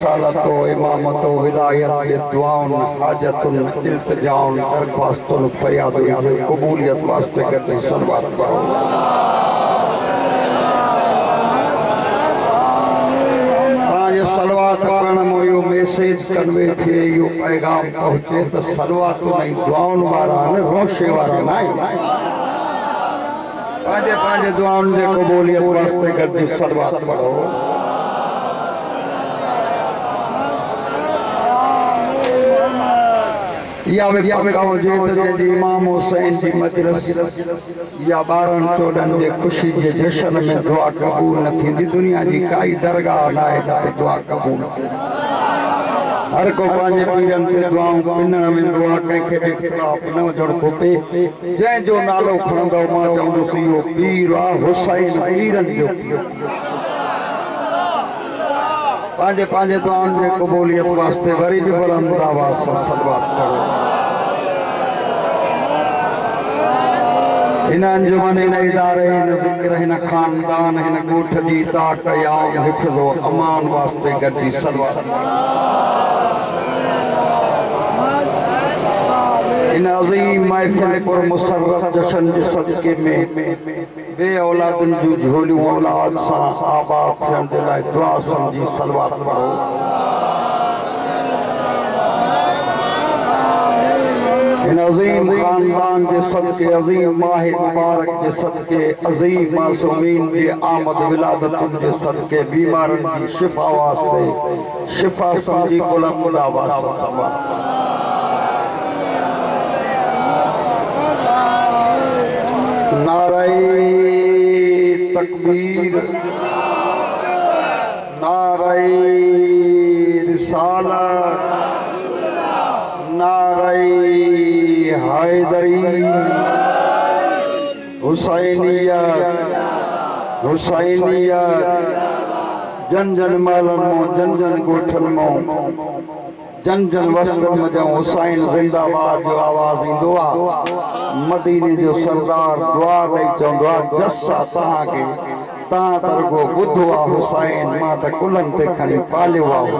सालतो इमामतो हिदायत दुआउन हाजतुन इल्तिजाउन दरख्वास्तुन फरियादुन कबूलियत वास्ते करते सलवात पढ़ो। ये सलवात पढ़ण में यो मैसेज कन्वे थे, यो पैगाम पहुंचे तो सलवात नहीं दुआउन वारा ने रोशे वारा नहीं पांजे पांजे दुआउन जे कबूलियत वास्ते करते सलवात पढ़ो। या वे पकाओ जेत जे इमाम हुसैन जी मजलिस या 12-14 जे खुशी जे जश्न में दुआ कबूल न थींदी, दुनिया जी काई दरगाह न आहे जिते दुआ कबूल हर को पंहिंजे पीरन ते दुआऊं पिनण में दुआ कंहिंखे बि इख्तिलाफ़ न हुजणु खपे। जंहिंजो नालो खणंदो मां चवंदुसि इहो पीर आहे हुसैन पीरनि जो पंहिंजे पंहिंजे दुआउनि जे क़बूलियत वास्ते वरी बि बुलंद आवाज़ सां सलवात पढ़ो। हिन अंजुमन हिन इदारे हिन ज़िक्र हिन ख़ानदान हिन ॻोठ जी ताक़त क़याम हिफ़्ज़ व अमान वास्ते गॾिजी सलवात इन अज़ीम महफ़िल पर मुसर्रत जश्न जे सदक़े में बे औलादन जूं झोलियूं औलाद सां आबाद थियण जे लाइ दुआ समझी सलवात पढ़ो। इन अज़ीम ख़ानदान जे सदक़े अज़ीम माह मुबारक जे सदक़े अज़ीम मासूमीन जी आमद विलादतुन जे सदक़े बीमारन जी शिफ़ा वास्ते शिफ़ा समझी बुलंद आवाज़ सां सलवात पढ़ो। नारे तकबीर, नारे रिसालत, नारे हैदरी, हुसैनियत, हुसैनियत, जन जन महलन मो जन जन गोठन मो जन जन वस्तन में जो हुसैन जिंदाबाद जो आवाज़ ईंदो आहे। मदीने जो सरदार दुआ ॾेई चवंदो आहे जसा तव्हांखे तव्हां त रुॻो ॿुधो आहे हुसैन मां त कुलनि ते खणी पालियो आहे।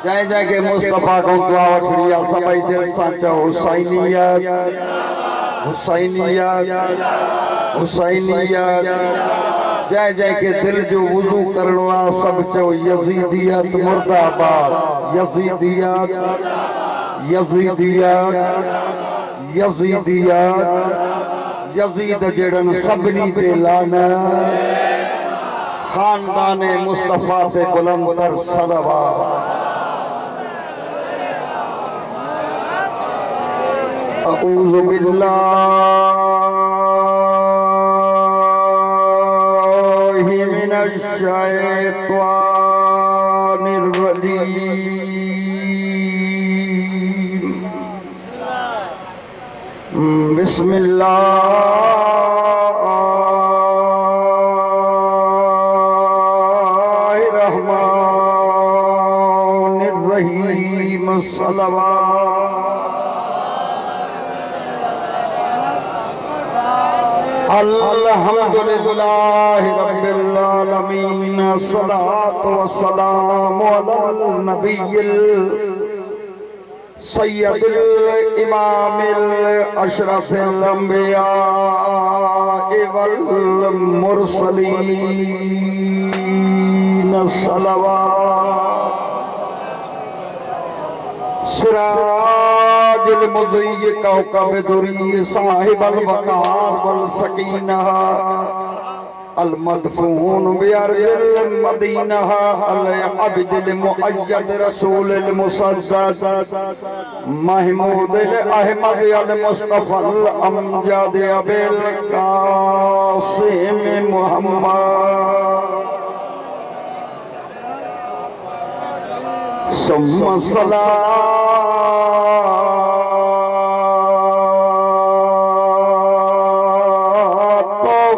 जंहिं जंहिंखे मुस्तफ़ा खां दुआ वठणी आहे सभई दिलि सां चओ हुसैनियत, हुसैनियत, हुसैनियत। जय जय के दिल जो वुजू करणो आहे सब चओ यज़ीदियत मुर्दाबाद, यज़ीदियत, यज़ीदियत, यज़ीदियत। यज़ीद जड़न सबनी ते लानत, खानदान मुस्तफा ते बुलंदतर सलवात। अऊज़ु बिल्लाह शैतानिर रजीम। बिस्मिल्लाहिर रहमानिर रहीम। सलवात अल्हम्दुलिल्लाहि रब्बिल आलमीन। सलातो व सलामु अलल नबिय्यिल सय्यदिल इमामिल अशरफिल अंबिया वल मुरसलीन। सलवात सिराजुल मुज़य्य कौकब दुरी साहिबल वक़ार वल सकीना अल मदफून बिअर्ज़िल मदीना अल अब्दिल मुअय्यद रसूलिल मुसद्दद महमूदिल अहमद अल मुस्तफ़ल अमजद अबिल कासिम मुहम्मद। सुम्मा सलातो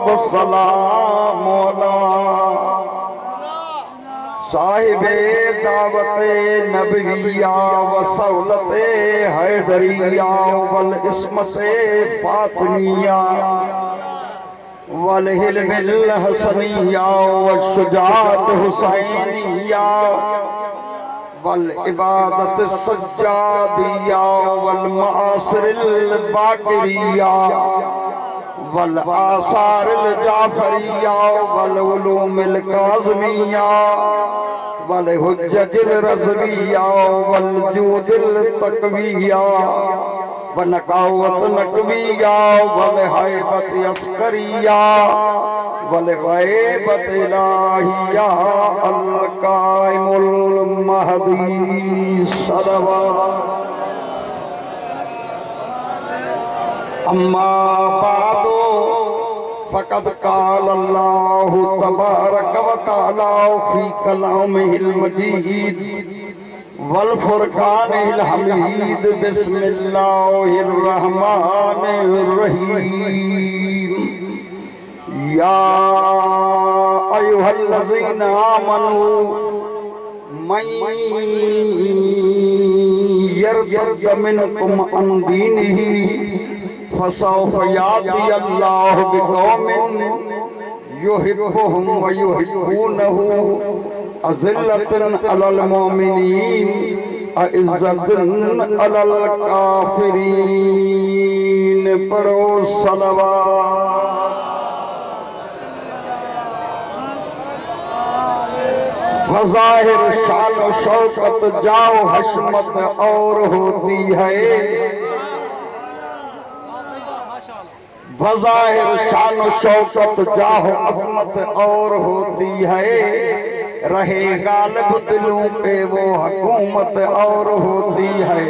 व सलाम अला साहिबे दावते नबविया व सौलते हैदरिया वल इस्मते फातिमिया वलहिल हसनिया वशुजात हुसैनिया वल इबादत सज्जादिया वल मासरिल बाकरिया वल आसारिल जाफरिया वल उलूमिल काज़मिया वल हुज्जतिल रज़विया वल जूदिल तक़विया व नकावत नकविया वल हैबत अस्करिया वल गैबत इलाहिया अल काइमुल महदी सलवात। अम्मा बादो फ़क़द क़ाल अल्लाहु तबारक व तआला फ़ी कलामिहिल मजीद वल फुरक़ानिल हमीद बिस्मिल्लाहिर रहमानिर रहीम। या अय्युहल्लज़ीना आमनू मन यर्तद मिनकुम अन दीनिही फसौफ याति अल्लाहु बिक़ौमिन युहिब्बुहुम व युहिब्बूनहु अज़िल्लतन अलल मोमिनीन अइज़्ज़तन अलल काफ़िरीन। पढ़ो सलवात। वज़ाहिर शान व शौकत जाओ हशमत और होती है। वज़ाहिर शान व शौकत जाओ अज़मत और होती है। रहे गालिब दिलों पे वो हुकूमत और होती है।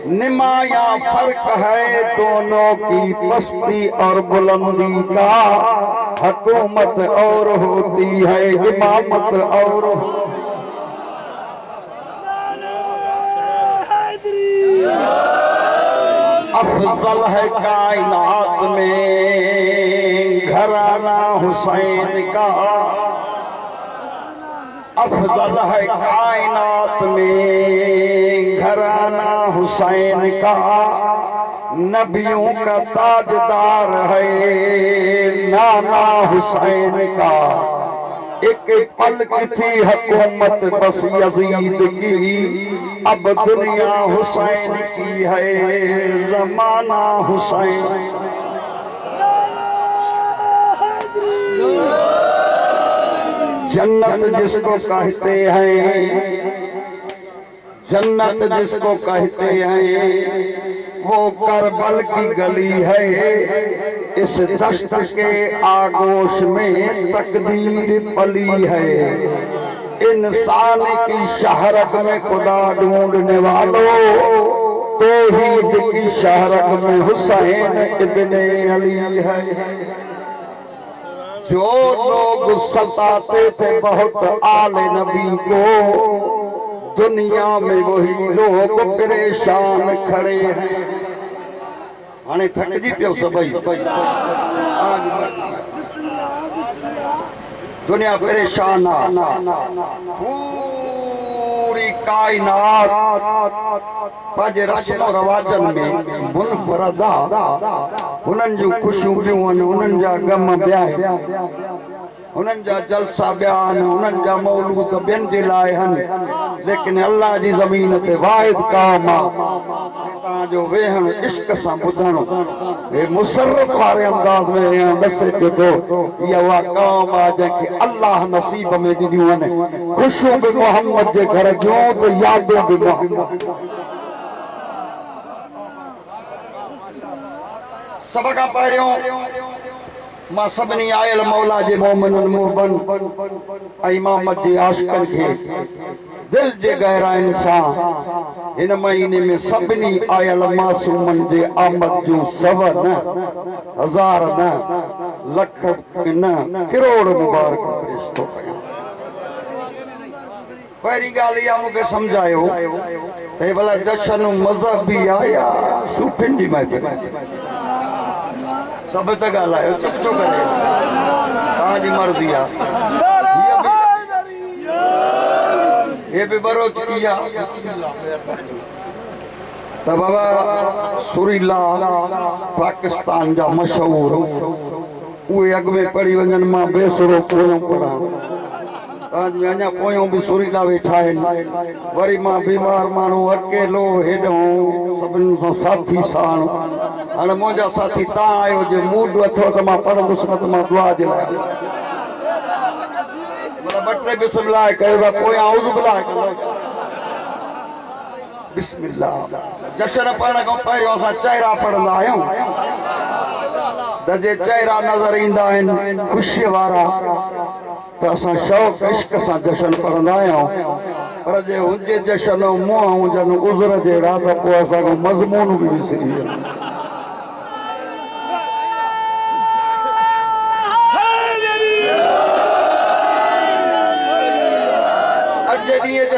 निमाया फर्क है दोनों की पस्ती और बुलंदी का। हुकूमत और होती है, इमामत और अफजल है कायनात में घराना हुसैन का। अफजल है कायनात में घराना हुसैन का। नबियों का ताजदार है नाना हुसैन का। एक पल की थी हुकूमत बस यजीद की। अब दुनिया हुसैन की है जमाना हुसैन। जन्नत जिसको कहते हैं, जन्नत जिसको कहते हैं वो करबल की गली है। इस दश्त के आगोश में तकदीर पली है। इंसान की शहरत में खुदा ढूंढने वालों तौहीद की शहरत में हुसैन इब्ने अली है। जो लोग सताते थे बहुत आले नबी को, दुनिया में वही लोग परेशान खड़े हैं। हाणे थकजी पियो सभई। आज दुनिया परेशान आ। पूरी कायनात पंज रस्म रवाजन में मुनफरदा। उन्हनि जूं ख़ुशियूं ॿियूं आहिनि, उन्हनि जा गम ॿिया आहिनि, उन्हनि जा जलसा ॿिया आहिनि, उन्हनि जा मौलूद ॿियनि जे लाइ आहिनि। लेकिन अल्लाह जी ज़मीन ते वाहिद क़ौम आहे तव्हांजो वेहण इश्क सां ॿुधणो। हे मुसरत वारे अंदाज़ में ॾसे पियो थो। इहा उहा क़ौम आहे जंहिंखे अल्लाह नसीब में ॾिनियूं आहिनि। ख़ुशियूं बि मोहम्मद जे घर जूं त यादूं बि मोहम्मद। सब खां पहिरियों मां सभिनी आयल मौला जे मोमिननि मुहबन ऐं इमामत जे आशिक़नि खे दिल जे गहराइनि सां हिन महीने में सभिनी आयल मासूमनि जे आमद जूं सव न हज़ार न लख न करोड़ मुबारक पेश थो कयां। पहिरीं ॻाल्हि इहा मूंखे सम्झायो त भला जशन मज़हबी आहे या सूफ़ियुनि जी महफ़िल। सब त ॻाल्हायो चुप करे, तव्हांजी मर्ज़ी आहे। ये भी बरोच किया त बाबा सुरीला पाकिस्तान जा मशहूर उहे अॻ में पढ़ी वञनि मां बेसुरो पोयों पढ़ां ताज में अञा पोयों बि सुरीला वेठा आहिनि वरी मां बीमार माण्हू अकेलो हेॾो सभिनी सां साथी साण हाणे मुंहिंजा साथी तव्हां आहियो जे मूड अथव त मां पढ़ंदुसि न त मां दुआ जे लाइ ॿ टे बिस्मिल्लाह कयो था पोयां औज़ बिल्लाह कंदो बिस्मिल्लाह जशन पढ़ण खां पहिरियों असां चहिरा पढ़ंदा आहियूं त जे चहिरा नज़र ईंदा आहिनि ख़ुशीअ वारा त असां शौक़ इश्क सां जशन पढ़ंदा आहियूं पर जे हुजे जशन मुंहं हुजनि उज़र जहिड़ा त पोइ असांजो मज़मून बि विसरी वेंदो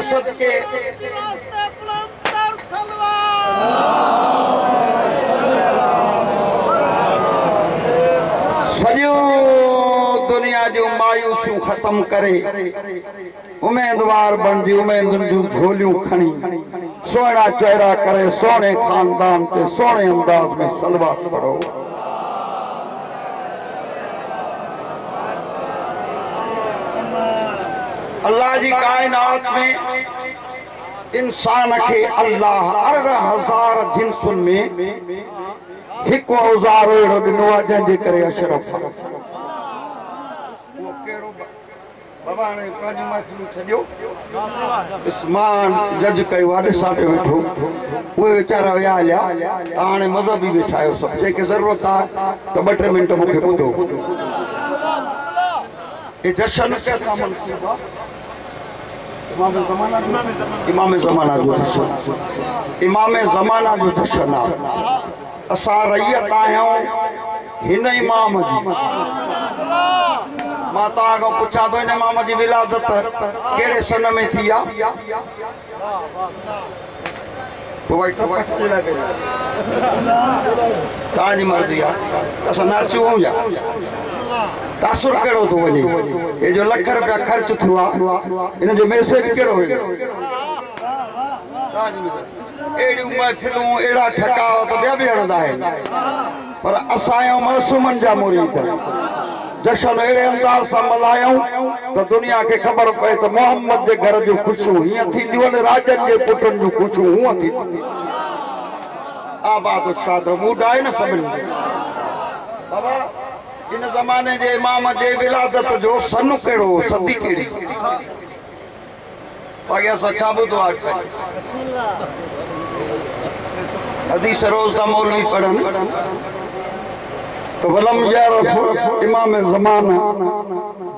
सदके सॼो दुनिया जूं मायूसियूं ख़त्म करे उम्मीदवार बणिजी उम्मीदुनि जूं झोलियूं खणी सुहिणा चहिरा करे सोणे खानदान ते सोणे अंदाज में सलवात पढ़ो अल्लाह जी कायनात में इंसान के अल्लाह 18,000 जिन्सुन में हिकु औज़ार अहिड़ो ॾिनो आहे जंहिंजे करे अशरफ बाबा हाणे पंहिंजी महफ़िल छॾियो इस्मान जज कयो आहे ॾिसां पियो वेठो उहे वीचारा विया हलिया तव्हां हाणे मज़हबी वेठा आहियो सभु जंहिंखे ज़रूरत आहे त 2-3 मिंट मूंखे ॿुधो ये जशन कैसा मनसूब आहे इमाम ज़माना जो जशन इमाम ज़माना जो जशन आहे असां रहियत आहियूं हिन इमाम जी मां तव्हां खां पुछां थो हिन इमाम जी विलादत कहिड़े सन में थी आहे तव्हांजी मर्ज़ी आहे असां नाचियूं छा तासुर कहिड़ो थो वञे हे जो लख रुपया ख़र्च थियो आहे हिन जो मैसेज कहिड़ो हुयो अहिड़ियूं महफ़िलूं अहिड़ा ठकाव त ॿिया बि हणंदा आहिनि पर असांजो मासूमनि जा मुरीद जशन अहिड़े अंदाज़ सां मल्हायूं त दुनिया खे ख़बर पए त मोहम्मद जे घर जूं ख़ुशियूं हीअं थींदियूं आहिनि राजनि जे पुटनि जूं ख़ुशियूं हूअं थींदियूं आबाद शाद मूड आहे न सभिनी बाबा इन ज़माने जे इमाम जे विलादत जो सन कहिड़ो सदी कहिड़ी बाक़ी असां छा ॿुधो आहे हदीस रोज़ था मौलवी पढ़नि तो वलम यारफ इमाम ज़माना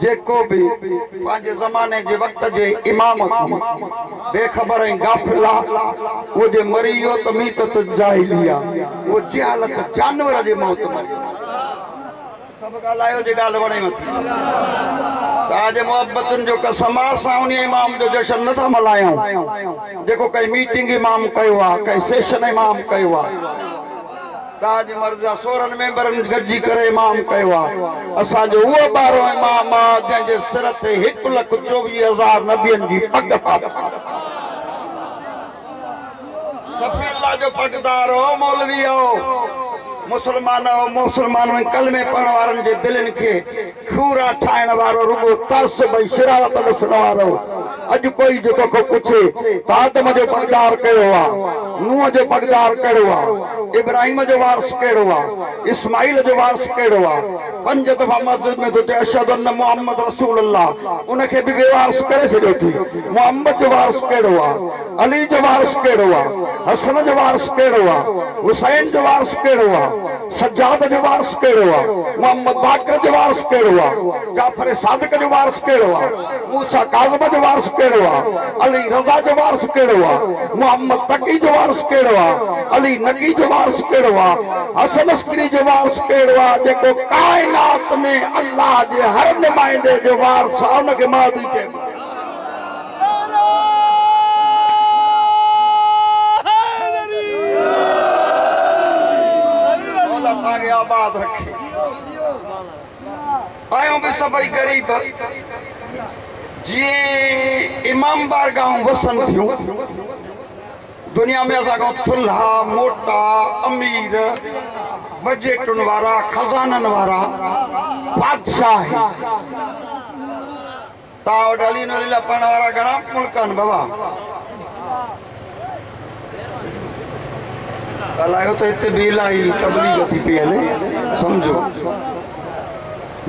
जेको भी पंहिंजे ज़माने जे वक़्त जे इमाम बेख़बर ऐं गाफ़िला वो जे मरी वियो त मीतत जाहिलिया वो जहालत जानवर जे मौत मरी सभु ॻाल्हायो जे ॻाल्हि वणे मथी तव्हांजे मोहब्बतुनि जो कसम आहे असां उन इमाम जो जशन नथा मल्हायूं जेको कई मीटिंग इमाम कयो आहे कई सेशन इमाम कयो आहे तव्हांजी मर्ज़ी आहे 16 मेंबरनि गॾिजी करे इमाम कयो आहे असांजो उहो 12 इमाम आहे जंहिंजे सिर ते 1,24,000 नबियनि जी पग पातल सफ़ी अल्लाह जो पगदार हो मौलवी हो मुसलमान कलमे पढ़ण वारनि जे दिलनि खे खूरा ठाहिण वारो रुगो तर्स भई शरारत ॾिसण वारो अॼु कोई जो तोखे पुछे त आदम जो पगदार कहिड़ो आहे नूह जो पगदार कहिड़ो आहे इब्राहिम जो वारस कहिड़ो आहे इस्माइल जो वारस कहिड़ो आहे 5 दफ़ा मस्जिद में तो ते अशहदु अन्न मुहम्मद रसूल अल्लाह उनखे बि बेवारस करे छॾियो थी मुहम्मद जो वारस कहिड़ो आहे अली जो वारस कहिड़ो आहे हसन जो वारस कहिड़ो आहे हुसैन जो वारस कहिड़ो आहे सज्जाद जो वारस कहिड़ो आहे मोहम्मद बाकर जो वारस कहिड़ो आहे जाफर सादिक जो वारस कहिड़ो आहे मूसा काज़िम जो वारस कहिड़ो आहे अली रज़ा जो वारस कहिड़ो आहे मोहम्मद तकी जो वारस कहिड़ो आहे अली नकी जो वारस कहिड़ो आहे हसन अस्करी जो वारस कहिड़ो आहे जेको कायनात में अल्लाह जे हर नुमाइंदे जो वारस आहे उनखे महदी चइबो आहे आबाद रखे आयो भी सभई गरीब जी इमाम बारगाह वसन थियूं दुनिया में असां थुल्हा मोटा अमीर बजटन वारा खजानन वारा बादशाह है ताओ डाली नलीला पण वारा घणा मुल्कन बाबा कलायो तो इते बिलाई तबलीग थी पहले समझो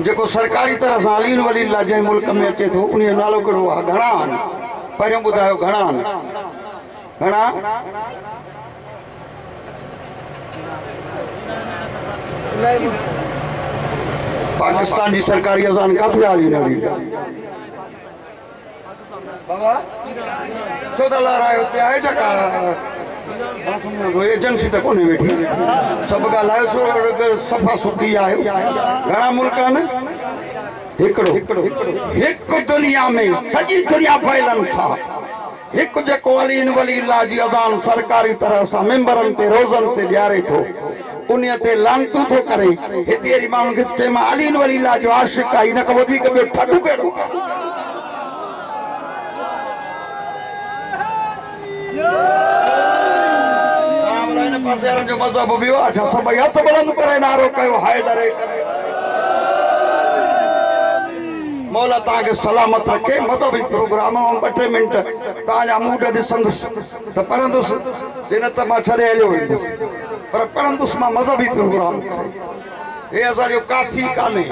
जेको सरकारी तरह सां अलीन वली ला जे मुल्क में अचे थो उन नालो कहिड़ो आहे घणा पहिरियों ॿुधायो घणा घणा पाकिस्तान की सरकारी अजान काथे अलीन वली बाबा छो त लारायो ते आहे छा एजेंसी तो कोने वेठी सब गालायो सफा सुथी आहे घणा मुल्क आहिनि हिकु दुनिया में सॼी दुनिया फैलन सा हिकु जेको अलीन वली अल्लाह जी अज़ान सरकारी तरह सां मेंबरनि ते रोज़नि ते ॾियारे थो उन ते लानतू थो करे हिते माण्हुनि खे चए मां अलीन वली अल्लाह जो आशिक़ आहे इन खां वधीक ॿियो ठॻु कहिड़ो जो मज़हब भी अच्छा सब हथ बुलंद करे नारो कयो हैदरे करे मौला ताके सलामत रखे मज़हबी प्रोग्राम में 2 मिनट ताजा मूड दिसंदुस त पढ़ंदुस दिन त मां छड़े हलियो पर पढ़ंदुस मां मज़हबी प्रोग्राम करे ए असा जो काफी काने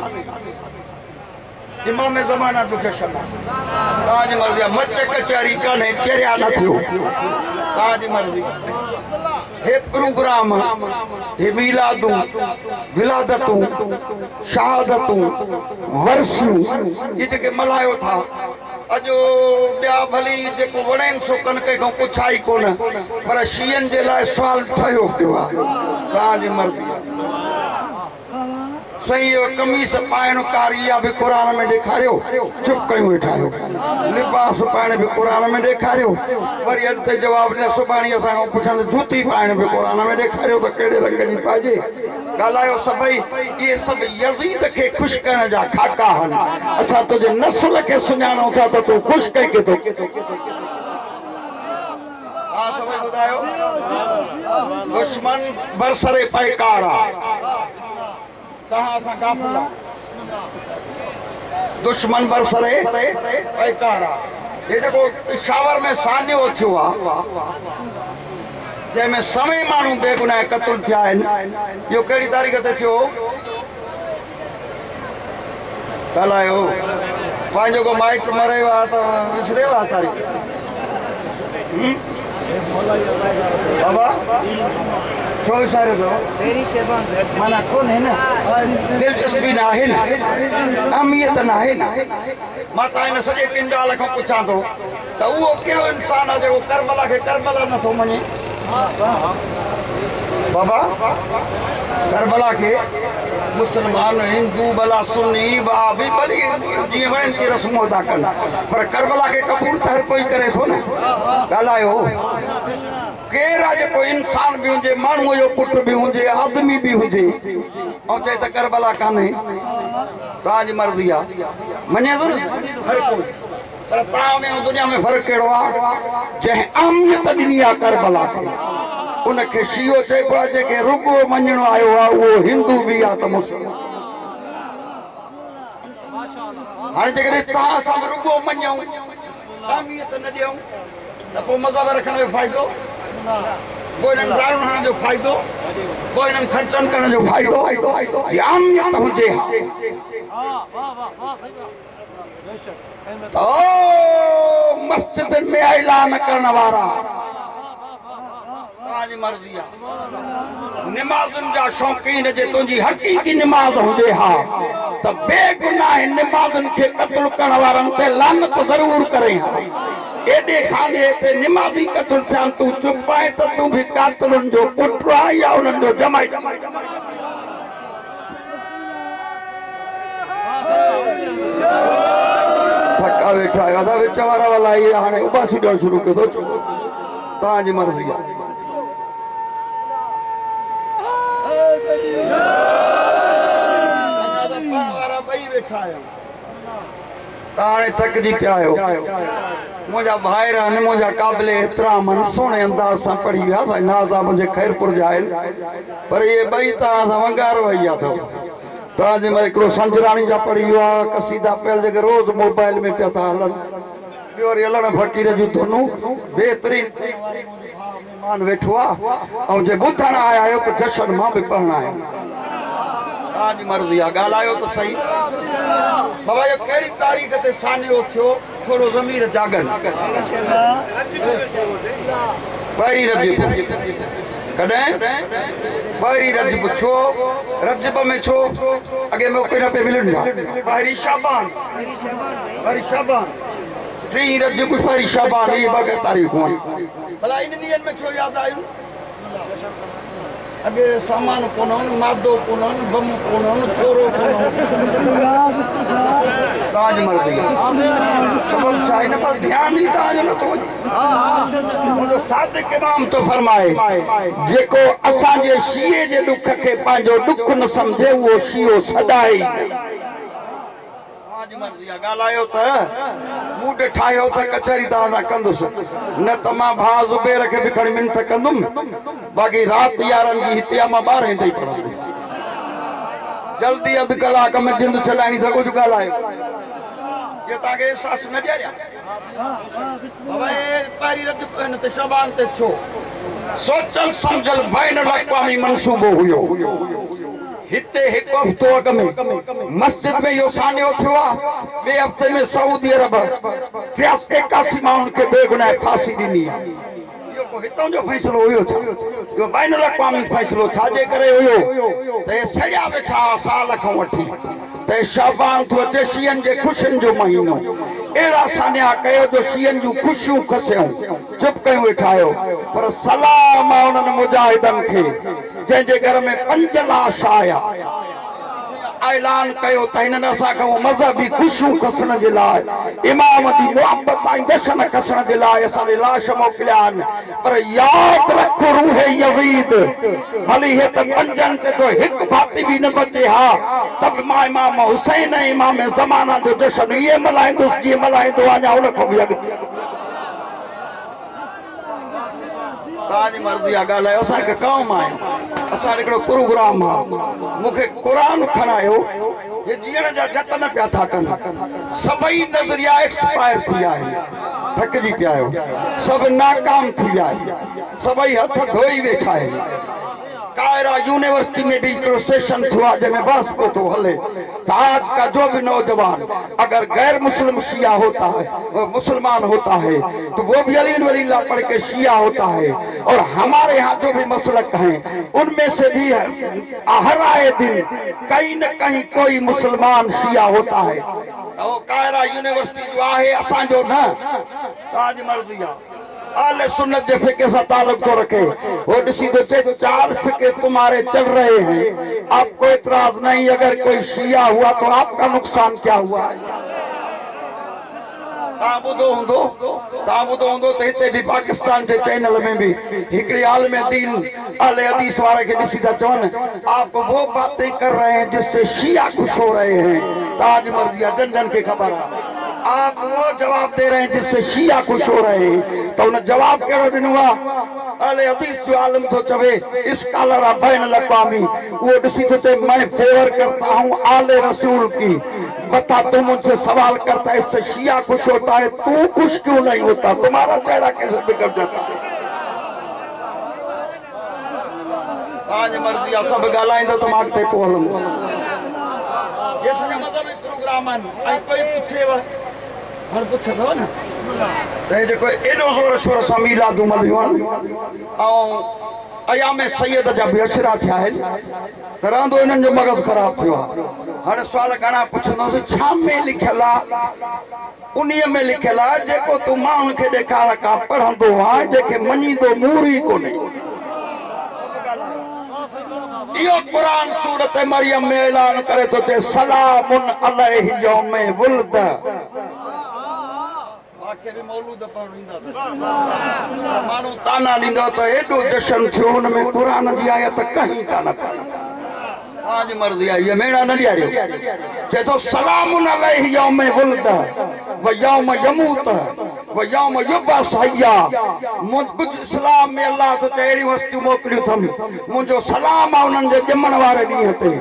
इमाम ज़माना तो जशन ताज मर्जी मच कचहरी काने चरिया न थियो ताज मर्जी हे प्रोग्राम हे मिलादू विलादतू शहादतू वर्षू ये जेके मल्हायो था अजो ॿिया भली जेको वणेनि सो कन कंहिंखां पुछाई कोन पर शीयन जे लाइ सुवाल ठहियो पियो आहे तव्हांजी मर्ज़ी सही कमीस पाइण कारिया भी कुरान में ॾेखारियो चुप कयूं वेठा आहियो लिबास पाइण भी कुरान में ॾेखारियो वरी अॼु ते जवाब ॾिया सुभाणे असां पुछंदे जूती पाइण भी कुरान में ॾेखारियो त कहिड़े रंग जी पाइजे ॻाल्हायो सभई इहे सभु यज़ीद खे ख़ुशि करण जा खाका आहिनि असां तुंहिंजे नस्ल खे सुञाणूं था त तूं ख़ुशि कंहिंखे थो हा सभई ॿुधायो दुश्मन बरसरे पैकार आहे दुश्मन बरसरे पैकारा ये देखो शावर में सान्यो थियो आ जंहिंमें समय माण्हू बेगुनाह क़त्ल थिया आहिनि इहो कहिड़ी तारीख़ ते थियो ॻाल्हायो पंहिंजो को माइट मरे हुआ त विसरे हुआ तारीख़ बाबा छो विसारे थो माना कोन्हे न दिलचस्पी न आहे न अहमियत न आहे न मां तव्हां हिन सॼे पिंडाल खां पुछां थो त उहो कहिड़ो इंसान आहे जेको करबला खे करबला नथो मञे बाबा करबला के मुसलमान हिंदू भला सुन्नी भी भली जीअं वणनि थी रस्मूं अदा कनि पर करबला के कबूल त हर कोई करे थो न ॻाल्हायो केर आहे जेको इंसान भी हुजे माण्हूअ जो पुटु भी हुजे आदमी भी हुजे ऐं चए त करबला कान्हे तव्हांजी मर्ज़ी आहे मञे थो न हर कोई पर तव्हां में दुनिया में फ़र्क़ु कहिड़ो आहे जंहिं अहमियत ॾिनी आहे करबला खे उनखे शियो चइबो आहे जेके रुॻो मञणो आयो आहे उहो हिंदू बि आहे त मुस्लमान हाणे जेकॾहिं तव्हां सां रुॻो मञूं अहमियत न ॾियूं त पोइ मज़हब रखण जो फ़ाइदो कोई इन्हनि ड्राइण हणण जो फ़ाइदो कोई इन्हनि ख़र्चनि करण जो फ़ाइदो अहमियत हुजे तो मस्जिद में ऐलान करण वारा ताजी मर्जी आहे नमाज़ुनि जा शौक़ीन जे तुंहिंजी हक़ीक़ी नमाज़ हुजे हा त बेगुनाह नमाज़ुनि खे क़त्ल करण वारनि ते लानत ज़रूर करे हा एॾे साॾे ते नमाज़ी क़त्ल थियनि तूं चुप आहे त तूं बि कातिलुनि जो पुटु आहे या उन्हनि जो जमाई थका वेठा आहियो अदा विच वारा वाला इहे हाणे उबासी ॾियणु शुरू कयो थो तव्हांजी मर्ज़ी आहे ॿई वेठा आहियो तव्हां हाणे थकिजी पिया आहियो मुझा भाई रहने मुझा काबिल एहतराम सोने अंदाज से पढ़ी हुआ था नाजा मुझे खैरपुर जाए पर ये बई तव्हां वंगार वही तो तव्हांजे में हिकिड़ो संजराणी जा पढ़ी हुआ कसीदा पियल जेके रोज़ मोबाइल में पिया था हलनि ॿियो वरी हलण फ़क़ीर जूं धुनूं बेहतरीन मेहमान वेठो आहे ऐं जे ॿुधण आया आहियो त जशन मां बि पढ़णु आहियो तव्हांजी मर्ज़ी आहे ॻाल्हायो त सही बाबा इहो कहिड़ी तारीख़ ते सानियो थियो थोरो ज़मीर जागनि पहिरीं रजब कॾहिं पहिरीं रजब छो रजब में छो अॻे मौक़े न पे मिलनि था पहिरीं शाबान टी रजब पहिरीं शाबान इहे ॿ तारीख़ूं आहिनि भला इन ॾींहंनि में छो यादि आयूं अगे सामान कोन मादो कोन बम कोन छोरो ताज मर्जी सबब छा इन पर ध्यान ही ताज न तो मुझो सादिक इमाम तो फरमाए जेको असा जे शीए जे दुख के पांजो दुख न समझे वो शीओ सदाई ताज मर्जी गालायो त मूड ठायो त कचहरी ता कंदुस न त मां भा जुबैर के भी खड़ी मिनत कंदुम बाकी रात 11 की हितिया मां 12 ताईं पढ़ंदुम जल्दी अध कलाक में जिंद चलाणी सको जो गालायो ये ताके एहसास न ॾिया बाबा पारी रत न ते शबान ते छो सोचल समझल बैन अक़वामी मंसूबो हुयो हिते हिकु हफ़्तो अॻु में मस्जिद में इहो सानियो थियो आहे ॿिए हफ़्ते में सऊदी अरब 81 माण्हुनि खे बेगुनाह फांसी ॾिनी आहे इहो को हितां जो फ़ैसिलो हुयो छा इहो बैन अक़वामी फ़ैसिलो छाजे करे हुयो त हे सॼा वेठा साल खां वठी त शाबान थो अचे शीयनि जे ख़ुशियुनि जो महीनो अहिड़ा सानिया कयो जो शीयनि जूं ख़ुशियूं खसियूं चुप कयूं वेठा आहियो पर सलाम आहे उन्हनि मुजाहिदनि खे जंहिंजे घर में 5 लाश आया ऐलान कयो त हिननि असांखां मज़हबी ख़ुशियूं खसण जे लाइ इमाम जी मुहबत ऐं जशन खसण जे लाइ असांजे लाश मोकिलिया आहिनि पर यादि रख रूह यज़ीद हली हे त 5 ते तो हिकु भाती बि न बचे हा त मां इमाम हुसैन ऐं इमाम ज़माना जो जशन इहे मल्हाईंदुसि जीअं मल्हाईंदो अञा उन खां बि अॻिते ताजी मर्जी आ गालायो असा के काम आयो असा एकड़ो प्रोग्राम आ मुखे कुरान खणायो ये जीण जा जतन पिया था कन सबई नजरिया एक्सपायर थी आए थक जी पिया आयो सब नाकाम थी आए सबई हथ धोई बैठा है कायरा यूनिवर्सिटी में भी एक सेशन हुआ जैमें बस पे तो हले तो आज का जो भी नौजवान अगर गैर मुस्लिम शिया होता है मुसलमान होता है तो वो भी अली वलील्लाह पढ़ के शिया होता है और हमारे यहाँ जो भी मसलक हैं उनमें से भी हर आए दिन कहीं न कहीं कोई मुसलमान शिया होता है तो कायरा यूनिवर्सिटी जो है असा जो न ताज मर्जी आले सुन्नत के फिके से ताल्लुक तो रखे वो डिसी तो 4 फिके तुम्हारे चल रहे हैं आपको इतराज नहीं अगर कोई शिया हुआ तो आपका नुकसान क्या हुआ ॿुधो हूंदो त हिते भी पाकिस्तान के चैनल में भी हिकड़ी आलिम दीन आले हदीस वाले के डिसी था चवन आप वो बातें कर रहे हैं जिससे शिया खुश हो रहे हैं ताज मर्जी जन जन के खबर है आप वो जवाब दे रहे हैं जिससे शिया खुश हो रहे हैं तो उन्हें जवाब कहो दिनुआ अले हदीस जो आलम तो चवे स्कॉलर आ बैन अक़वामी वो डिसी तो ते मैं फेवर करता हूं आले रसूल की बता तू मुझसे सवाल करता है इससे शिया खुश होता है तू खुश क्यों नहीं होता तुम्हारा चेहरा कैसे बिगड़ जाता है आज मर्जी सब गालाइंदो तो मांगते पोलम ये सजा मतलब प्रोग्राम है कोई पूछे हर कुछ हो ना ते देखो एडो जोर शोर सा मिलाद मलवन औ अयाम सैयद जा भी अशरा थिया है तरांदो इनन जो मगज खराब थियो हर सवाल घणा पुछनो से छा में लिखला उन्हीं में लिखला जेको तू माउन के देखाड़ का पढ़ंदो आ जेके मनीदो मूरी कोने यो कुरान सूरत मरियम में ऐलान करे तो ते सलामुन अलैहि यौम वुल्द आके भी मौलूद पढ़ींदा मानो ताना लींदो तो एडो जशन थियो उन में कुरान जी आयत कहीं कान आज मर्जी आई ये मेरा न लिया चे तो सलामुन अलैहि यौम वुल्द व यौम यमूत वो यौम युबअस हय्या मुझ कुछ इस्लाम में अल्लाह तो तेरी वस्तु मोकलियो थम मुझो सलाम आ उनन जे जमण वारे ॾींहं ते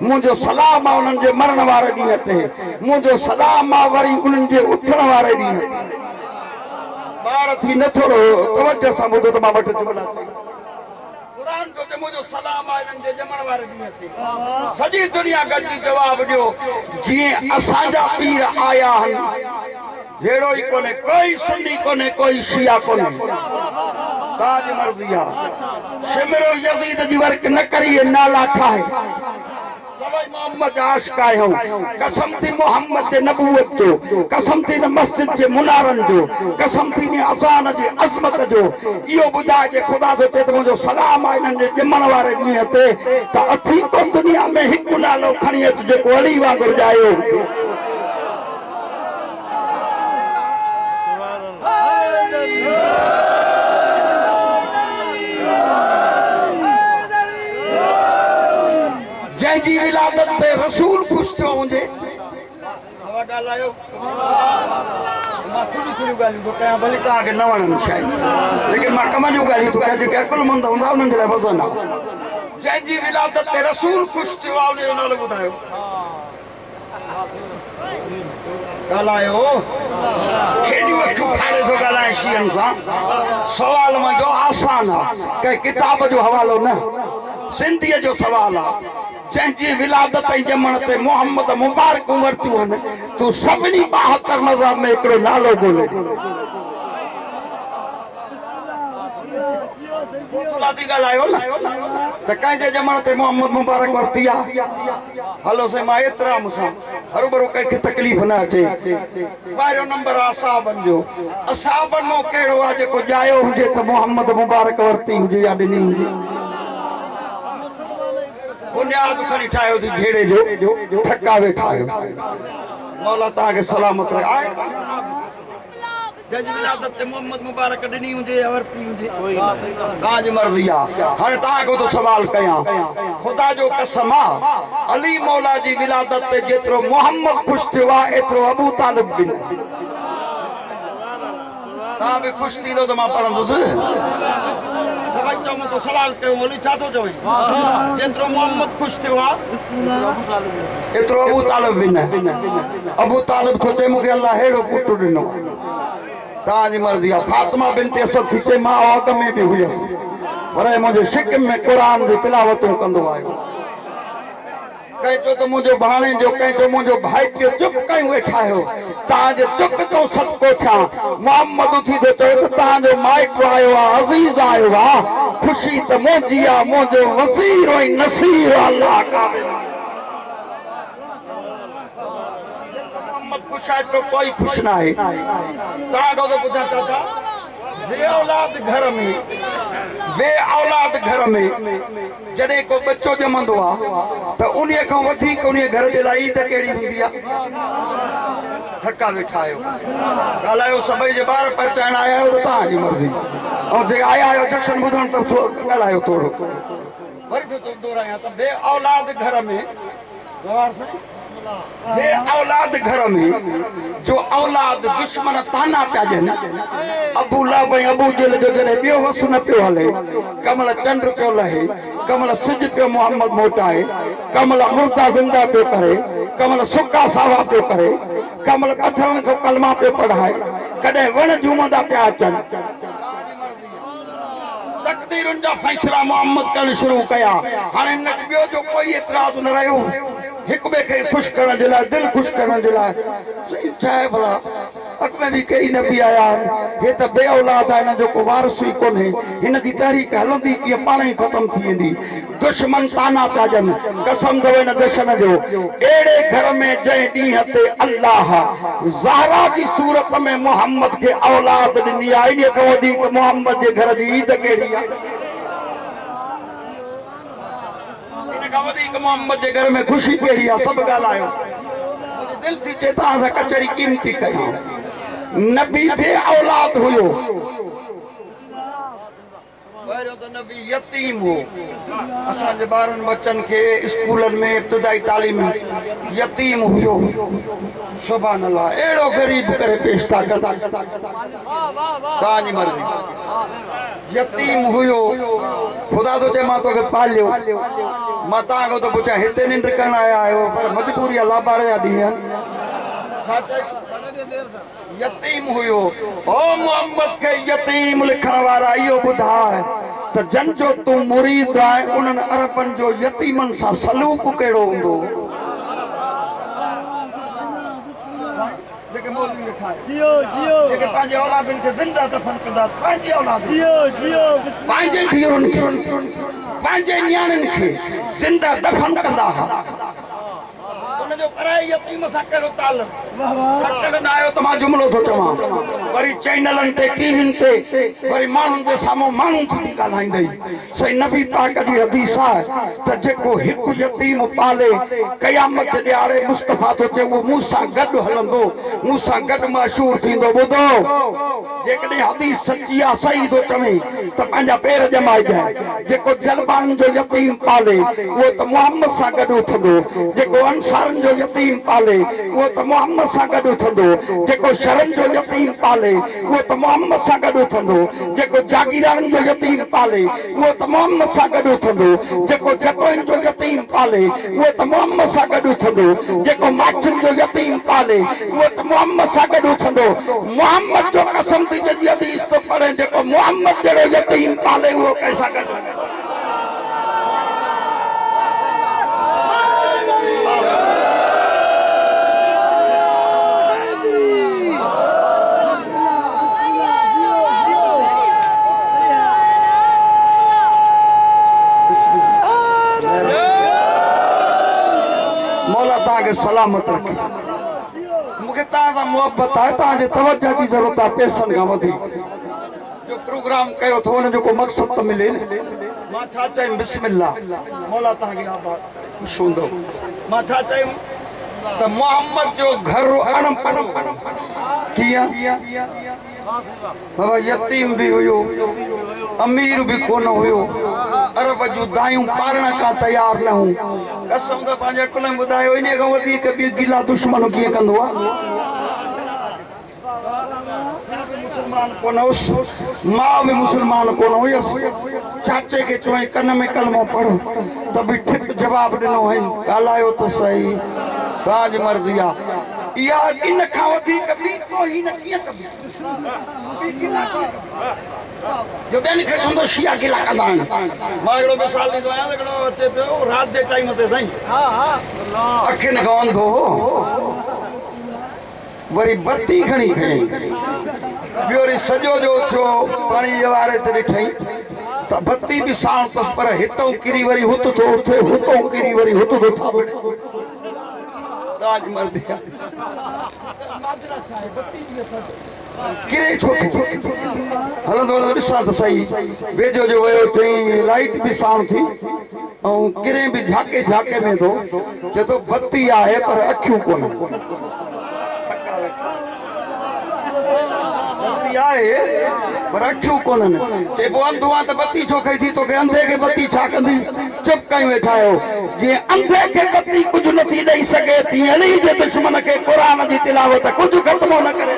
मुझो सलाम आ उनन जे मरण वारे ॾींहं ते मुझो सलाम आ वरी उनन जे उथण वारे ॾींहं ते बार थी न थोरो तवज्जो सां ॿुधो त मां वटि जुमला कुरान जो ते मुझो सलाम आ इनन जे जमण वारे ॾींहं ते सॼी दुनिया गॾिजी जवाब ॾियो जीअं असांजा पीर आया आहिनि हेड़ो ही कोने कोई सुन्नी कोने कोई शिया कोने ताज मर्जी आ सिमरो यजीद जी वर्क न करिए नाला ठाए सवाई मोहम्मद आशिक आयो कसम थी मोहम्मद जे नबूवत जो कसम थी मस्जिद जे मुनारन जो कसम थी अज़ान जी अज़मत जो इहो ॿुधाए जे ख़ुदा जो चए त मुंहिंजो सलाम आहे इन्हनि जे ॼमण वारे ॾींहं ते त अथी को दुनिया में हिकु नालो खणी अच जेको अली वांगुरु ॼायो जंहिंजी विलादत ते रसूल खुश थियो हुजे हवा ॻाल्हायो मां थोरी ॻाल्हियूं थो कयां भले तव्हांखे न वणनि शायदि लेकिन मां कम जूं ॻाल्हियूं थो कयां जेके अकुलमंद हूंदा उन्हनि जे लाइ वज़न आहे जंहिंजी विलादत ते रसूल खुश थियो आहे उनजो नालो ॿुधायो ॻाल्हायो हेॾियूं अखियूं फाड़े थो ॻाल्हाए शीयनि सां सवाल मुंहिंजो आसान आहे कंहिं किताब जो हवालो न सिंधीअ जो सवाल आहे जंहिंजी विलादत ऐं ॼमण ते मोहम्मद मुबारकूं वरितियूं आहिनि तूं सभिनी 72 मज़हब में हिकिड़ो नालो ॻोल्हे ॻाल्हायो न त कंहिंजे ॼमण ते मोहम्मद मुबारक वरिती आहे हलो साईं मां एतिरा मूंसां हरूभरू कंहिंखे तकलीफ़ न अचे पहिरियों नंबर आहे असाबनि जो असाबनि मां कहिड़ो आहे जेको ॼायो हुजे त मोहम्मद मुबारक वरिती हुजे या ॾिनी हुजे बुनियाद खणी ठाहियो थी घेड़े जो ठका वेठायो मौला तव्हांखे सलामत रहे जंहिंजी विलादत ते मोहम्मद मुबारक ॾिनी हुजे या वरिती हुजे तव्हांजी मर्ज़ी आहे हाणे तव्हांखे थो सवाल कयां ख़ुदा जो कसम आहे अली मौला जी विलादत ते जेतिरो मोहम्मद ख़ुशि थियो आहे एतिरो अबू तालिब बि न तव्हां बि ख़ुशि थींदो त मां पढ़ंदुसि तो सवाल कयो बोली छा थो चवे जेतिरो मोहम्मद ख़ुशि थियो आहे एतिरो अबू तालिब बि न अबू तालिब थो चए मूंखे अल्लाह हेड़ो पुटु ॾिनो तव्हांजी मर्ज़ी आहे फातिमा बिनत असद थी चए मां अॻ में बि हुयसि पर मुंहिंजे शिकिम में क़ुरान जी तिलावतूं कंदो आहियो कंहिं चयो त मुंहिंजो भाणे जो कंहिं चयो मुंहिंजो भाइटियो चुप कयूं वेठा आहियो तव्हांजे चुप जो सदको थियां मोहम्मद उथी थो चए त तव्हांजो माइट आयो आहे अज़ीज़ आयो आहे ख़ुशी त मुंहिंजी आहे मुंहिंजो वज़ीर ऐं नसीर अल्लाह काबिल मोहम्मद ख़ुशि आहे एतिरो कोई ख़ुशि न आहे तव्हां खां पुछां चाचा बे औलाद घर में जॾहिं को बच्चो ॼमंदो आहे त उन खां वधीक उन घर जे लाइ ईद कहिड़ी हूंदी आहे थका वेठा आहियो ॻाल्हायो सभई जे ॿार पहुचाइण आया आहियो त तव्हांजी मर्ज़ी ऐं जे आया आहियो जशन ॿुधण त ॻाल्हायो थोरो वरी थो दोहरायां त बे औलाद घर में बे औलाद घर में जो औलाद दुश्मन ताना पिया ॾियनि अबू लहब ऐं अबू जहल जो जॾहिं ॿियो वस न पियो हले कमल चंड पियो लहे कमल सिज पियो मोहम्मद मोटाए कमल मुर्दा ज़िंदा पियो करे कमल सुका सावा पियो करे कमल पथरनि खां कलमा पियो पढ़ाए कॾहिं वण झूमंदा पिया अचनि तक़दीरुनि जा फ़ैसिला मोहम्मद करणु शुरू कया हाणे न ॿियो जो कोई एतिराज़ न रहियो हिक ॿिए खे ख़ुशि करण जे लाइ दिलि ख़ुशि करण जे लाइ छा आहे भला अॻ में बि कई नबी आया आहिनि हे त बे औलाद आहे हिन जो को वारिस ई कोन्हे हिन जी तहरीक हलंदी कीअं पाण ई ख़तमु थी वेंदी दुश्मन ताना पिया ॾियनि कसम अथव हिन दर्शन जो अहिड़े घर में जंहिं ॾींहं ते अल्लाह ज़हरा जी सूरत में मोहम्मद खे औलाद ॾिनी आहे इन खां वधीक मोहम्मद जे घर जी ईद कहिड़ी आहे मोहम्मद के घर में खुशी कहिड़ी आहे सब ॻाल्हायो दिल थी चे तव्हां सां कचहरी कीमती कयां नबी बे औलाद हुयो पहिरियों त नबी यतीम हो असांजे ॿारनि बच्चनि खे स्कूलनि में इब्तिदाई तालीम यतीम हुयो सुभान अल्लाह अहिड़ो ग़रीब करे पेश था कनि तव्हांजी मर्ज़ी यतीम हुयो ख़ुदा तो चए मां तोखे पालियो मां तव्हांखां तो पुछां हिते निंड करण आया आहियो पर मजबूरी आहे लाबार जा ॾींहं यतीम हुयो ओ मोहम्मद के यतीम लिखण वारा इहो ॿुधाए त जन जो तूं मुरीद आहे उन्हनि अरबनि जो यतीमनि सां सलूक कहिड़ो हूंदो जेके मौलवी वेठा जेके पंहिंजे औलादनि खे ज़िंदा दफ़न कंदा पंहिंजी औलाद पंहिंजे धीअरुनि खे पंहिंजे नियाणियुनि खे ज़िंदा दफ़न कंदा हुआ जो पराई यतीम सां कहिड़ो तालुक खटल न आयो त मां जुमिलो थो चवां वरी चैनलनि ते टीवियुनि ते वरी माण्हुनि जे साम्हूं माण्हू थी ॻाल्हाईंदई सही नबी पाक जी हदीस आहे त जेको हिकु यतीम पाले क़यामत ॾियारे मुस्तफ़ा थो चए उहो मूं सां गॾु हलंदो मूं सां गॾु मशहूरु थींदो ॿुधो जेकॾहिं हदीस सची आहे सही थो चवे त पंहिंजा पेर ॼमाइजांइ जेको जलबान जो यतीम पाले उहो त मुहम्मद सां गॾु उथंदो जेको अंसारनि जो यतीम पाले उहो त मुहम्मद सां गॾु उथंदो जेको शरन जो यतीम पाले उहो त मुहम्मद सां गॾु उथंदो जेको जागीरान जो यतीम पाले उहो त मुहम्मद सां गॾु उथंदो जेको जतोइन जो यतीम पाले उहो त मुहम्मद सां गॾु उथंदो जेको माछिन जो यतीम पाले उहो त मुहम्मद सां गॾु उथंदो मुहम्मद जो कसम थी जदी हदीस तो पढ़े जेको मुहम्मद जहिड़ो यतीम पाले उहो कंहिंसां गॾु के सलामत रखे मुझे ताजा मोहब्बत है ताजे तवज्जो की जरूरत है पैसन का वधी जो प्रोग्राम कयो थो उन जो को मकसद तो मिले मां छा चई बिस्मिल्लाह मौला ता के आबाद खुश होंदो मां छा चई त मोहम्मद जो घर अणपढ़ किया बाबा यतीम भी हुयो अमीर भी कोन हुयो अरब जो दायूं पारण का तैयार न हूं कसम त पंहिंजे कुल में ॿुधायो इन खां वधीक ॿी गिला दुश्मन कीअं कंदो आहे मुसलमान कोन हुयुसि माउ बि मुसलमान कोन हुयसि चाचे खे चवई कन में कलमो पढ़ो त बि ठिप जवाब ॾिनो हई ॻाल्हायो त सही तव्हांजी मर्ज़ी आहे इहा इन खां वधीक ॿी तो ही न कीअं कबी जो ॿियनि खे थींदो शिया गिला कंदा आहिनि मां हिकिड़ो मिसाल ॾींदो आहियां हिकिड़ो अचे पियो राति जे टाइम ते साईं अखियुनि खां अंधो वरी बत्ती खणी खई ॿियो वरी सॼो जो थियो पाणी जे वारे ते ॾिठई त बत्ती बि साण अथसि पर हितां किरी वरी हुत थो उथे हुतां किरी वरी हुत थो थाबड़े तव्हांजी मर्ज़ी किरे छो हलंदो हलंदो ॾिसां त सही वेझो जो वियो चई लाइट बि साण थी ऐं किरे बि झाके झाके में थो चए थो बत्ती आहे पर अखियूं कोन आहे पर अखियूं कोन्हनि चइबो अंधो आहे त बत्ती छो कई थी तोखे अंधे खे बत्ती छा कंदी चुप कयूं वेठा आहियो जीअं अंधे खे बत्ती कुझु नथी ॾेई सघे तीअं अली जे दुश्मन खे क़ुरान जी तिलावत कुझु ख़त्मो न करे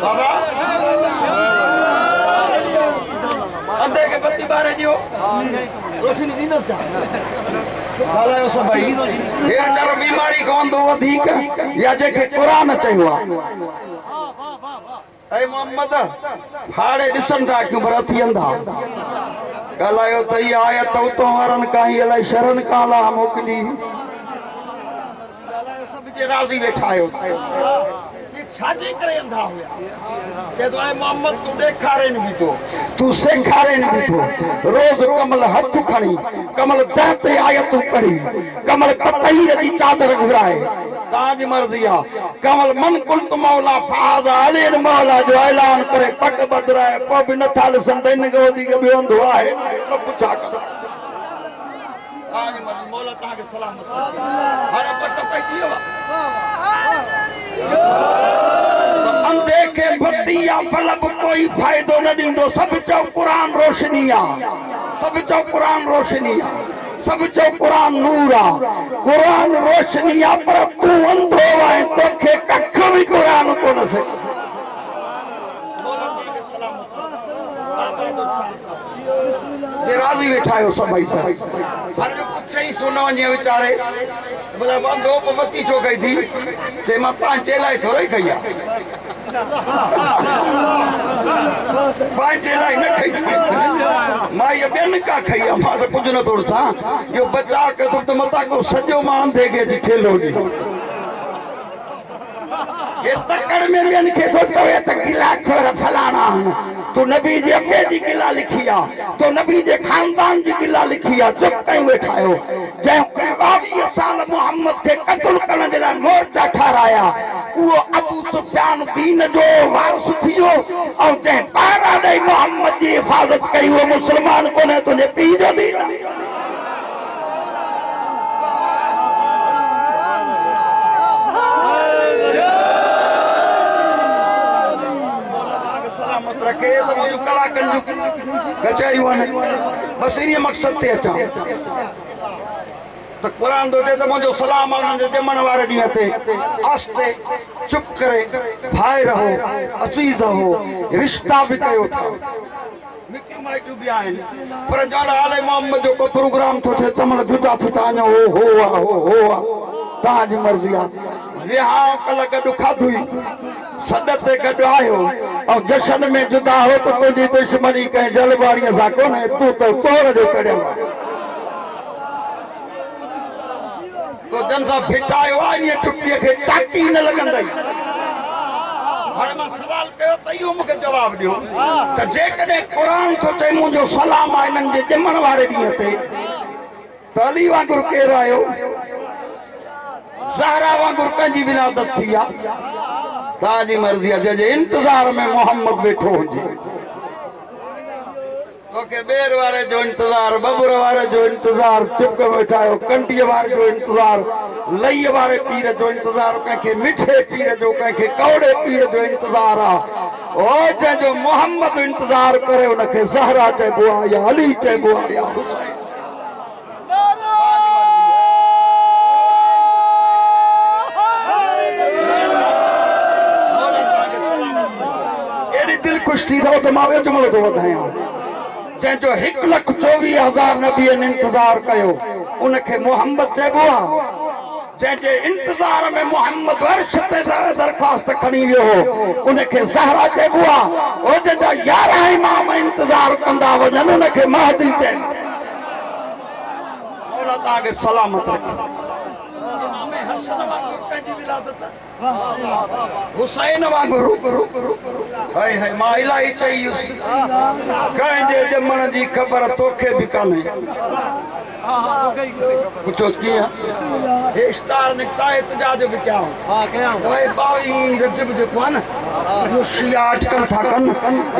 बाबा अंधे खे बत्ती ॿारे ॾियो रोशनी ॾींदसि ॻाल्हायो सभई हे वीचारो बीमारी खां अंधो वधीक या जेके क़ुरान चयो आहे ऐं मोहम्मद फाड़े ॾिसनि था अखियूं पर अथी अंधा ॻाल्हायो त इहा आयत उतां वारनि खां ई अलाए शरन खां अलाह मोकिली ॻाल्हायो सभु जे राज़ी वेठा आहियो छाजे करे अंधा हुया चेतो आहे मोहम्मद तू ॾेखारेन भी तो तू सेखारेन भी तो रोज कमल हथ खणी कमल दर ते आयतूं पढ़ी कमल ततहीर जी चादर घुराए ताजी मर्जी आहे कमल मन कुल्त मौला फाज अलीन मौला जो ऐलान करे पग बदराए पो बि नथा ॾिसनि त इन खां वधीक ॿियो अंधो आहे सभु छा कर ताजी मर्जी मौला तव्हांखे सलामत हाणे पट पई थी वियो अंधे खे बत्ती या बल्ब कोई फायदो न दींदो। सब चो कुरान रोशनी आ, सब चो कुरान रोशनी आ, सब चो कुरान नूर आ। कुरान रोशनी आ पर तू अंधो आए तोखे कख भी कुरान को न सके। ये राजी बैठा है सब भाई साहब। हर जो कुछ सही सुनो ने बेचारे बोला बंदो पवती छो गई थी ते मां पांचे लाई थोड़ा ही खैया पांचे लाई न खई मां ये बेन का खैया मां तो कुछ न थोड़ा सा यो बचा के तो मता को सजो मान दे के जी ठेलो दी ये तकड़ में बेन के तो चवे त गिला छोरा फलाना तो नबी जे अब्बे जी गिला लिखिया तो नबी जे खानदान जी गिला लिखिया जब कहीं बैठायो जै 22 साल मोहम्मद के कत्ल करने जे लाइ मोर्चा ठहराया वो अबू सुफियान दीन जो वारिस थियो और जै पारा दे मोहम्मद जी हिफाजत कई वो मुसलमान कोने तुझे पी जो दीन रखे तो मुझे कला कर कचहरी वाले बस इन्हीं मकसद ते अचा तो कुरान दो ते तो मुझे सलाम आने जो जमन वाले दिया थे आस्ते चुप करे भाई रहो अजीज रहो रिश्ता भी कयो था मिकी माइटू भी आए पर जान आले मोहम्मद जो को प्रोग्राम तो थे तमल जुदा थी ताने हो ताजी मर्जी आ विहां कल गडु खाधुई सदते गडु आयो और जश्न में जुदा हो तो तुझी दुश्मनी कहीं जलबाड़ियां सा कोने तू तो तोड़ जो कड़े तो जन सा भिटायो आ ये टुटिए के टाकी न लगंदई हर मां सवाल कयो तइयो मुके जवाब दियो त जे कदे कुरान तो चे मुजो सलाम आ इनन जे जमन वारे दी ते तली वांगुर केर आयो ज़हरा वांगुर कंजी विलादत थिया ताजी मर्जी जे इंतजार में मोहम्मद बैठो हुजे तो के बेर वारे जो इंतजार बबुर वारे जो इंतजार चुप के बैठायो कंटी वारे जो इंतजार लई वारे पीर जो इंतजार के मिठे पीर जो के कौड़े पीर जो इंतजार आ ओ जे जो मोहम्मद इंतजार करे उनके ज़हरा चइबो आ या अली चइबो आ या हुसैन खुशी रहो तो मावे जुमलो तो वधाया जै जो 1,24,000 नबी ने इंतजार कयो उनके मोहम्मद चइबो आ जै जे इंतजार में मोहम्मद वर्ष ते दरखास्त खणी वियो हो उनके ज़हरा चइबो आ ओ जे 11 इमाम इंतजार कंदा वजन उनके महदी चइबो मौला ता के सलामत रखे इमाम हसन वांगुर कंजी विलादत हुसैन वांगुर हाय हाय मां इलाही चाहिए कहीं जे जमन जी खबर तोखे भी काने कुछ किया ये इश्तार निकता है इत्तेजाज भी क्या हां क्या भाई 22 रजब जो को ना यो शिया अटकल था कन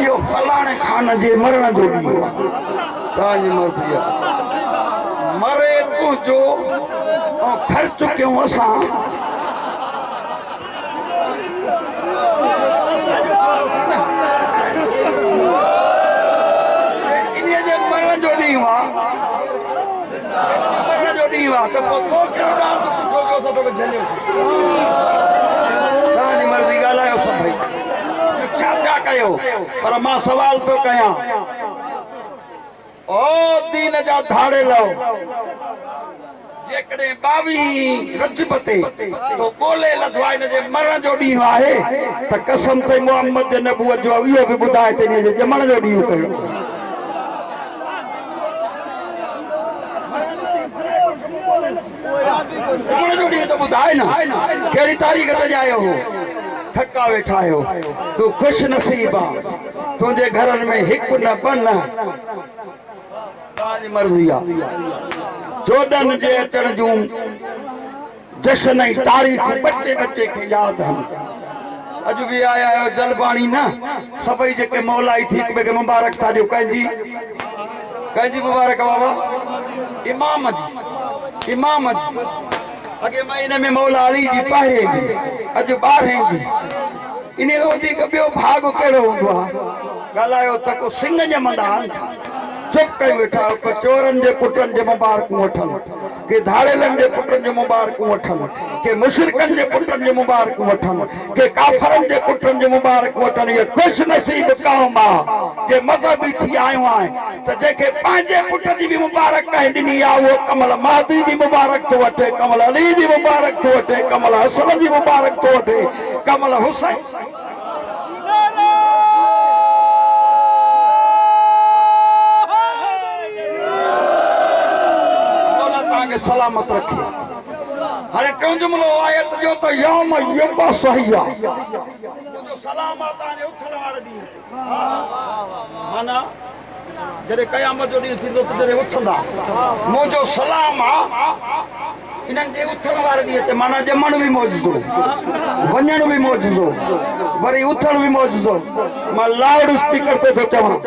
यो फलाने खान जे मरण जो भी ताजी मर्जी मरे तू जो और खर्च क्यों असा तो के नाम तो पूछो जो सब के झले ताजी मर्जी गालायो सब भाई क्या क्या कयो पर मां सवाल तो कया ओ दीन जा धाड़े लो जेकड़े 22 रजबते तो बोले लधवाई ने जे मरण जो डी आहे त कसम ते मोहम्मद जे नबूवत जो इहो भी बुधाए ते जे जमण जो डी कयो तो बुधाए ना केड़ी तारीख ते जायो हो थका बैठा हो तू खुश नसीब आ तुझे घर में हिक न बन ताजी मर्जी आ 14 जे अचण जूं जश्न ई तारीख बच्चे बच्चे के याद है अज भी आया है जलबाणी ना सबई जे के मौलाई थी के मुबारक था जो कंजी मुबारक बाबा इमाम जी अगे महीने में मौला अली जी पहरे अज 12 जी इन वधीक ॿियो भाग कहिड़ो हूंदो आहे ॻाल्हायो त को सिंह ॼमंदा आहिनि चुप कयूं वेठा को चोरनि जे पुटनि जे मुबारकूं वठनि के धाड़ेलनि जे पुटनि जे मुबारकूं वठनि के मुशरिकनि जे पुटनि जे मुबारकूं वठनि के काफ़रनि जे पुटनि जे मुबारकूं वठनि इहे ख़ुशि नसीब क़ौम आहे जे मज़हबी थी आयो आहे त जंहिंखे पंहिंजे पुट जी बि मुबारक कंहिं ॾिनी आहे उहो कमल महदी जी मुबारक थो वठे कमल अली जी मुबारक थो वठे कमल हसन जी मुबारक थो वठे कमल हुसैन सलामत रखे हाणे टियों जुमिलो आयत जो त यौम युबअस सहिया जो सलाम आहे तव्हांजे उथण वारे ॾींहुं माना जॾहिं क़यामत जो ॾींहुं थींदो त जॾहिं उथंदा मुंहिंजो सलाम आहे इन्हनि जे उथण वारे ॾींहुं ते माना ॼमण बि मौजूदो वञण बि मौजूदो वरी उथण बि मौजूदो मां लाउड स्पीकर ते थो चवां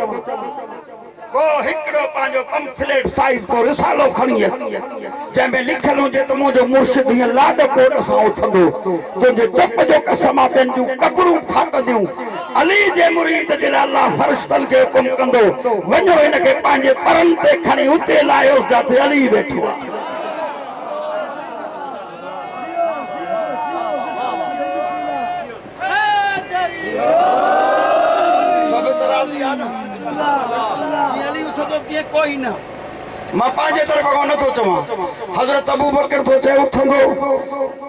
को हिकड़ो पंहिंजो पंफलेट साइज को रिसालो खणी जंहिंमें लिखियल हुजे त मुंहिंजो मुर्शिद हीअं लाॾ कोट सां उथंदो तुंहिंजे चप जो कसम आहे पंहिंजूं कबरूं फाटंदियूं अली जे मुरीद जे लाइ अल्लाह फ़रिश्तनि खे हुकुम कंदो वञो हिनखे पंहिंजे परनि ते खणी उते लायोसि जिथे अली वेठो आहे सभु त राज़ी आहे न कोई न मां पंहिंजे तरफ़ खां नथो चवां हज़रत अबू बकर थो चए उथंदो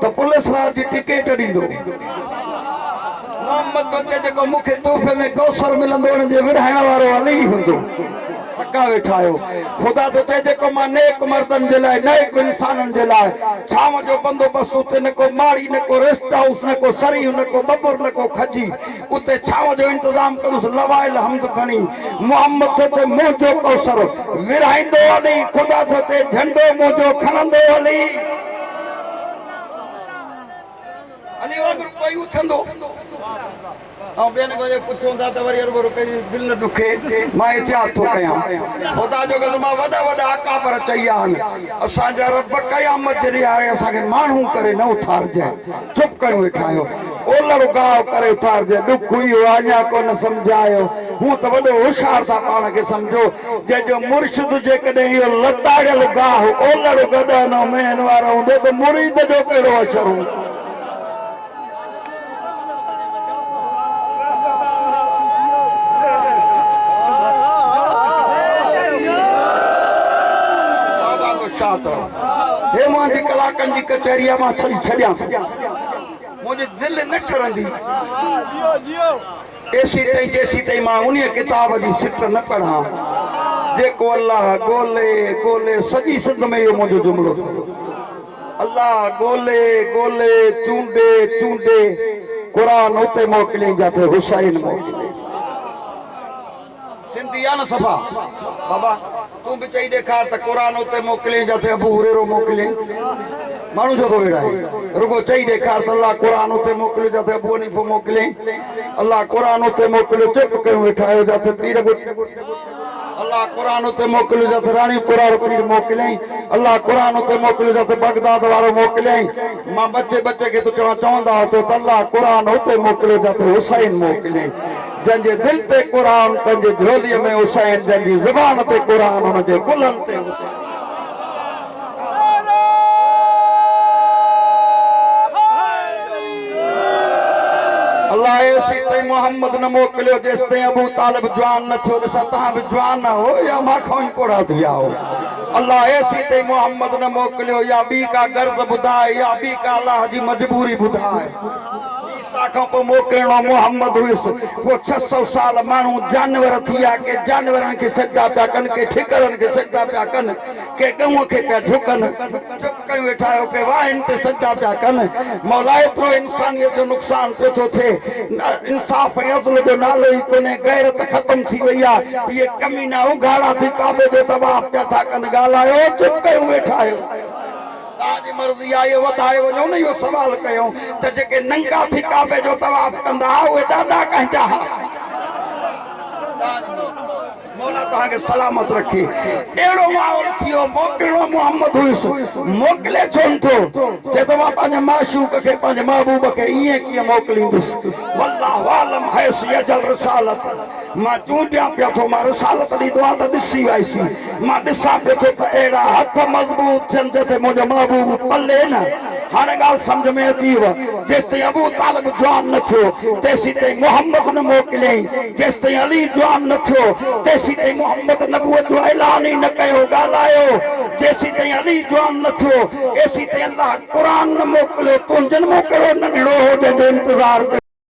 त पुलिस रात जी टिकेट ॾींदो मोहम्मद थो चए जेको मूंखे तोहफ़े में कौसर मिलंदो हुन जे विरहाइण वारो अली हूंदो थका वेठा आहियो ख़ुदा थो चए जेको मां नेक मर्दनि जे लाइ नेक इंसाननि जे लाइ शाम जो बंदोबस्तु उते न को माड़ी न को रेस्ट हाउस न को सरी न को बबुर न को खजी उते छांव जो इंतज़ाम करुसि लवाइल हमद खणी मोहम्मद थो चए मुंहिंजो कौसर विरहाईंदो अली ख़ुदा थो चए झंडो मुंहिंजो खणंदो अली अली वांगुरु कोई उथंदो ऐं ॿियनि खे पुछूं था त वरी अरबो रुपए जी दिलि न दुखे मां इतिहास थो कयां ख़ुदा जो कसम मां वॾा वॾा अकाबर चई आहिनि असांजा रब क़यामत जे ॾियारे असांखे माण्हू करे न उथारिजांइ चुप कयूं वेठा आहियो ओलड़ गाहु करे उथारिजांइ ॾुख इहो अञा कोन सम्झायो हूं त वॾो होशियार था पाण खे सम्झो जंहिंजो मुर्शिद जेकॾहिं इहो लताड़ियल गाहु ओलड़ गॾन मेन वारो हूंदो त मुरीद जो कहिड़ो असरु हूंदो हे मुंहिंजी कलाकनि जी कचहरी मां छॾी छॾियां मुंहिंजी दिलि न ठरंदी एसी ताईं जेसी ताईं मां उन किताब जी सिट न पढ़ां जेको अल्लाह ॻोल्हे ॻोल्हे सॼी सिंध में इहो मुंहिंजो जुमिलो अल्लाह ॻोल्हे ॻोल्हे चूंडे चूंडे क़ुरान उते मोकिलियईं जिथे हुसैन मोकिलियईं सिंधी आहे न सफ़ा बाबा तूं बि चई ॾेखार त क़ुरान उते मोकिलियईं जिथे अबू हुरैरो मोकिलियईं माण्हू छो थो विढ़ाए रुगो चई ॾेखार त अल्लाह क़ुरान उते मोकिलियो जिथे अबू हनीफ़ो मोकिलियईं अल्लाह क़ुरान उते मोकिलियो चुप कयूं वेठा आहियो जिथे पीर अल्लाह क़ुरान उते मोकिलियो जिथे राणी पुरार पीर मोकिलियईं अल्लाह क़ुरान उते मोकिलियो जिथे बगदाद वारो मोकिलियईं मां बचे खे तूं चवंदा हुआ त अल्लाह क़ुरान उते मोकिलियो जिथे हुसैन मोकिलियईं जंहिंजे दिलि ते क़ुरान तंहिंजे झोलीअ में हुसैन जंहिंजी ज़बान ते क़ुरान हुनजे गुलनि ते हुसैन अल्लाह ऐसी ताईं मोहम्मद न मोकिलियो जेसि ताईं अबू तालिब जवान न थियो ॾिसां तव्हां बि जवान न हो या मां खां ई कोड़ा थी विया हो अल्लाह ऐसी ताईं मोहम्मद न मोकिलियो या ॿी का गर्ज़ ॿुधाए या ॿी का अल्लाह जी मजबूरी ॿुधाए मोकिलणो मोहम्मद हुयुसि पोइ 600 साल माण्हू जानवर थी विया के जानवरनि खे सजदा पिया कनि के ठिकरनि खे सजदा पिया कनि के ॻऊं खे पिया झुकनि चुप कयूं वेठा आहियो के वाहिनि ते सजदा पिया कनि मौला एतिरो इंसानियत जो नुक़सानु पियो थो थिए इंसाफ़ ऐं अदल जो नालो ई कोन्हे गैरत ख़तम थी वई आहे इहे कमीना उघाड़ा थी काबे जो तबाह पिया था कनि ॻाल्हायो चुप कयूं वेठा आहियो तव्हांजी मर्ज़ी आहे इहो वधाए वञो न इहो सवाल कयूं त जेके नंगा थी काबे जो तवाफ़ कंदा उहे ॾाढा कंहिंजा मौला तव्हांखे सलामत रखे। अहिड़ो माहौल थियो मोकिलिणो मोहम्मद हुयुसि, मोकिले छो थो चए थो मां पंहिंजे माशूक खे पंहिंजे महबूब खे ईअं कीअं मोकिलींदुसि। वल्लाहु आलम हैस यजल रिसालत, मां चूंडियां पिया थो, मां रिसालत ॾींदो आहियां त ॾिसी वयसि, मां ॾिसां पियो थो त अहिड़ा हथ मज़बूत थियनि जिते मुंहिंजो महबूब पले न। हाणे ॻाल्हि सम्झ में अची वियो, जेसिताईं अबू तालिब जवान न थियो तेसीं ताईं मोहम्मद न मोकिलियईं, जेसिताईं अली जवान न थियो तेसीं ताईं मोहम्मद नबूअत जो ऐलान ई न कयो ॻाल्हायो, जेसीं ताईं अली जवान न थियो एसीं ताईं अल्लाह क़ुरान न मोकिलियो। तुंहिंजनि मोकिलियो नंढड़ो हो जंहिंजो इंतज़ार